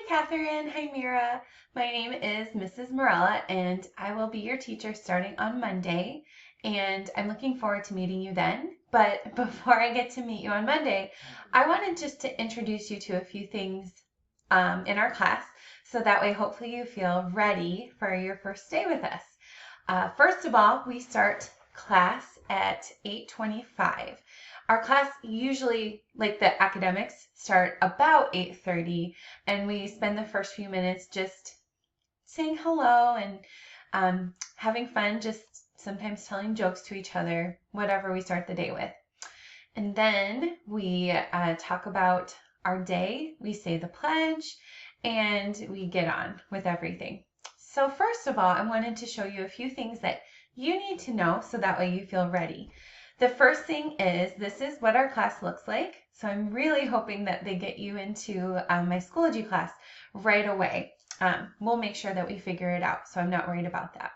Catherine. Hi, Mira. My name is Mrs. Morella, and I will be your teacher starting on Monday. And I'm looking forward to meeting you then. But before I get to meet you on Monday, I wanted just to introduce you to a few things in our class, so that way hopefully you feel ready for your first day with us. First of all, we start class at 8:25. Our class usually, like the academics, start about 8:30, and we spend the first few minutes just saying hello and having fun, just sometimes telling jokes to each other, whatever we start the day with. And then we talk about our day, we say the pledge, and we get on with everything. So first of all, I wanted to show you a few things that you need to know so that way you feel ready. The first thing is, this is what our class looks like. So I'm really hoping that they get you into my Schoology class right away. We'll make sure that we figure it out, so I'm not worried about that.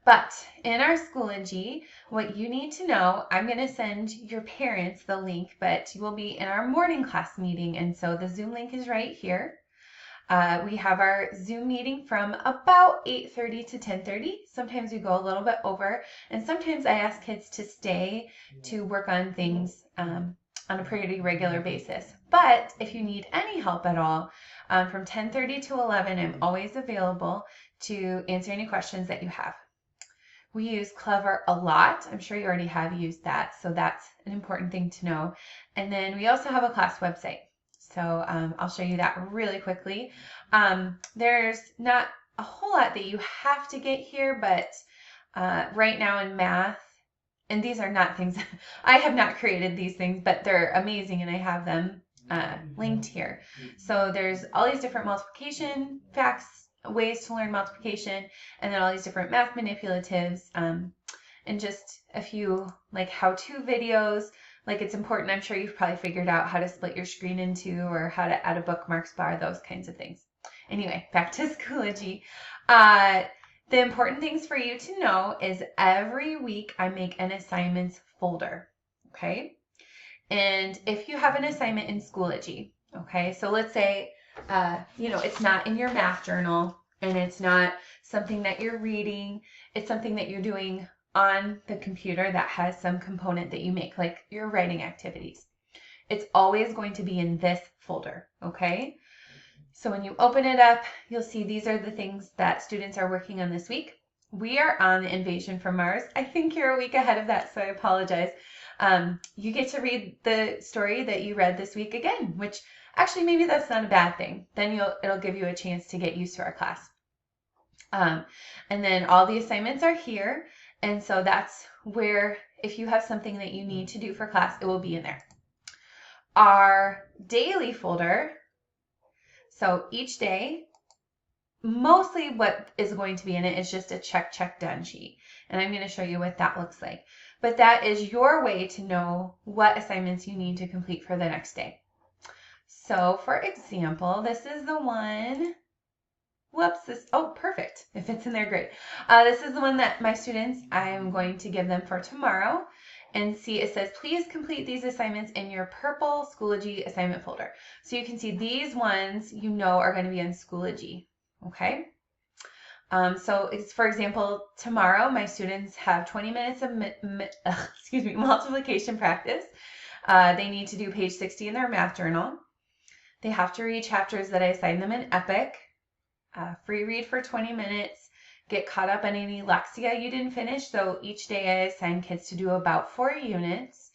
But in our Schoology, what you need to know, I'm going to send your parents the link, but you will be in our morning class meeting, and so the Zoom link is right here. We have our Zoom meeting from about 8:30 to 10:30. Sometimes we go a little bit over, and sometimes I ask kids to stay to work on things on a pretty regular basis. But if you need any help at all, from 10:30 to 11, I'm always available to answer any questions that you have. We use Clever a lot. I'm sure you already have used that, so that's an important thing to know. And then we also have a class website. So I'll show you that really quickly. There's not a whole lot that you have to get here, but right now in math, and these are not things, I have not created these things, but they're amazing and I have them linked here. So there's all these different multiplication facts, ways to learn multiplication, and then all these different math manipulatives, and just a few like how-to videos. Like, it's important, I'm sure you've probably figured out how to split your screen in two or how to add a bookmarks bar, those kinds of things. Anyway, back to Schoology. The important things for you to know is every week I make an assignments folder, okay? And if you have an assignment in Schoology, okay, so let's say, it's not in your math journal and it's not something that you're reading, it's something that you're doing on the computer that has some component that you make, like your writing activities. It's always going to be in this folder, okay? So when you open it up, you'll see these are the things that students are working on this week. We are on the invasion from Mars. I think you're a week ahead of that, so I apologize. You get to read the story that you read this week again, which actually maybe that's not a bad thing. Then it'll give you a chance to get used to our class. And then all the assignments are here. And so that's where, if you have something that you need to do for class, it will be in there. Our daily folder, so each day, mostly what is going to be in it is just a check, done sheet. And I'm going to show you what that looks like. But that is your way to know what assignments you need to complete for the next day. So for example, this is the one. Whoops, perfect. If it's in there, great. This is the one that my students, I'm going to give them for tomorrow. And see, it says, please complete these assignments in your purple Schoology assignment folder. So you can see these ones you know are going to be in Schoology, okay? So it's, for example, tomorrow my students have 20 minutes of multiplication practice. They need to do page 60 in their math journal. They have to read chapters that I assign them in EPIC. Free read for 20 minutes, get caught up on any Lexia you didn't finish. So each day I assign kids to do about 4 units.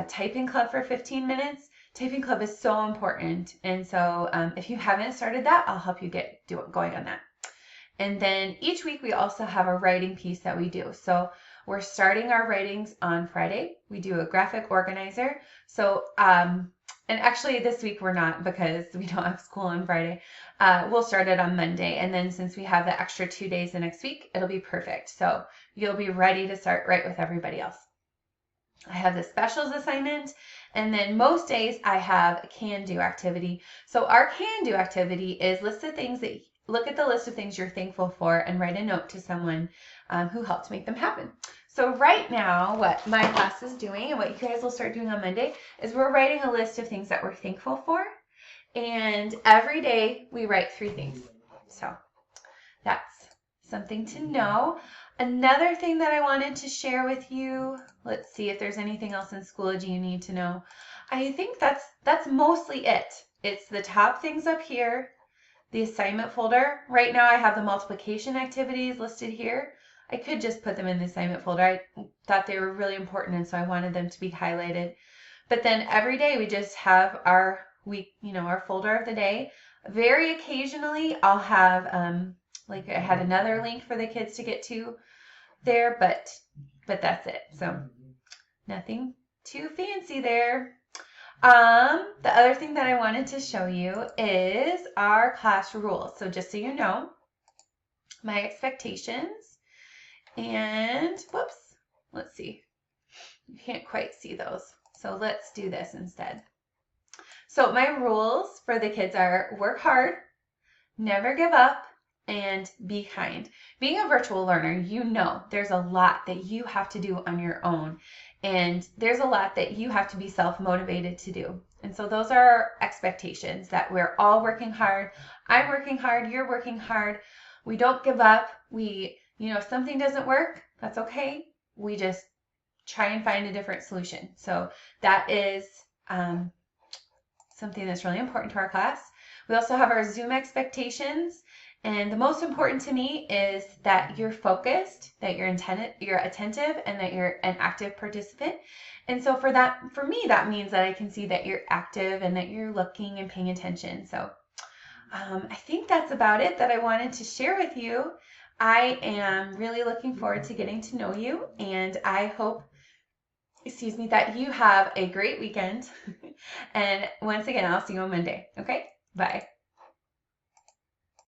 Typing club for 15 minutes. Typing club is so important. And so if you haven't started that, I'll help you get going on that. And then each week we also have a writing piece that we do. So we're starting our writings on Friday. We do a graphic organizer. So, and actually this week we're not, because we don't have school on Friday. We'll start it on Monday. And then since we have the extra 2 days the next week, it'll be perfect. So you'll be ready to start right with everybody else. I have the specials assignment, and then most days I have a can-do activity. So our can-do activity is look at the list of things you're thankful for and write a note to someone who helped make them happen. So right now, what my class is doing and what you guys will start doing on Monday is we're writing a list of things that we're thankful for. And every day we write 3 things. So that's something to know. Another thing that I wanted to share with you, let's see if there's anything else in Schoology you need to know. I think that's mostly it. It's the top things up here, the assignment folder. Right now I have the multiplication activities listed here. I could just put them in the assignment folder. I thought they were really important, and so I wanted them to be highlighted. But then every day we just have our our folder of the day. Very occasionally I'll have like I had another link for the kids to get to there, but that's it. So nothing too fancy there. The other thing that I wanted to show you is our class rules. So just so you know, my expectations, and whoops, let's see. You can't quite see those. So let's do this instead. So my rules for the kids are work hard, never give up, and be kind. Being a virtual learner, you know there's a lot that you have to do on your own, and there's a lot that you have to be self-motivated to do. And so those are our expectations, that we're all working hard. I'm working hard, you're working hard. We don't give up. If something doesn't work, that's okay. We just try and find a different solution. So that is something that's really important to our class. We also have our Zoom expectations, and the most important to me is that you're focused, that you're attentive, and that you're an active participant. And so for me, that means that I can see that you're active and that you're looking and paying attention. So I think that's about it that I wanted to share with you. I am really looking forward to getting to know you, and I hope that you have a great weekend. And once again, I'll see you on Monday. Okay? Bye.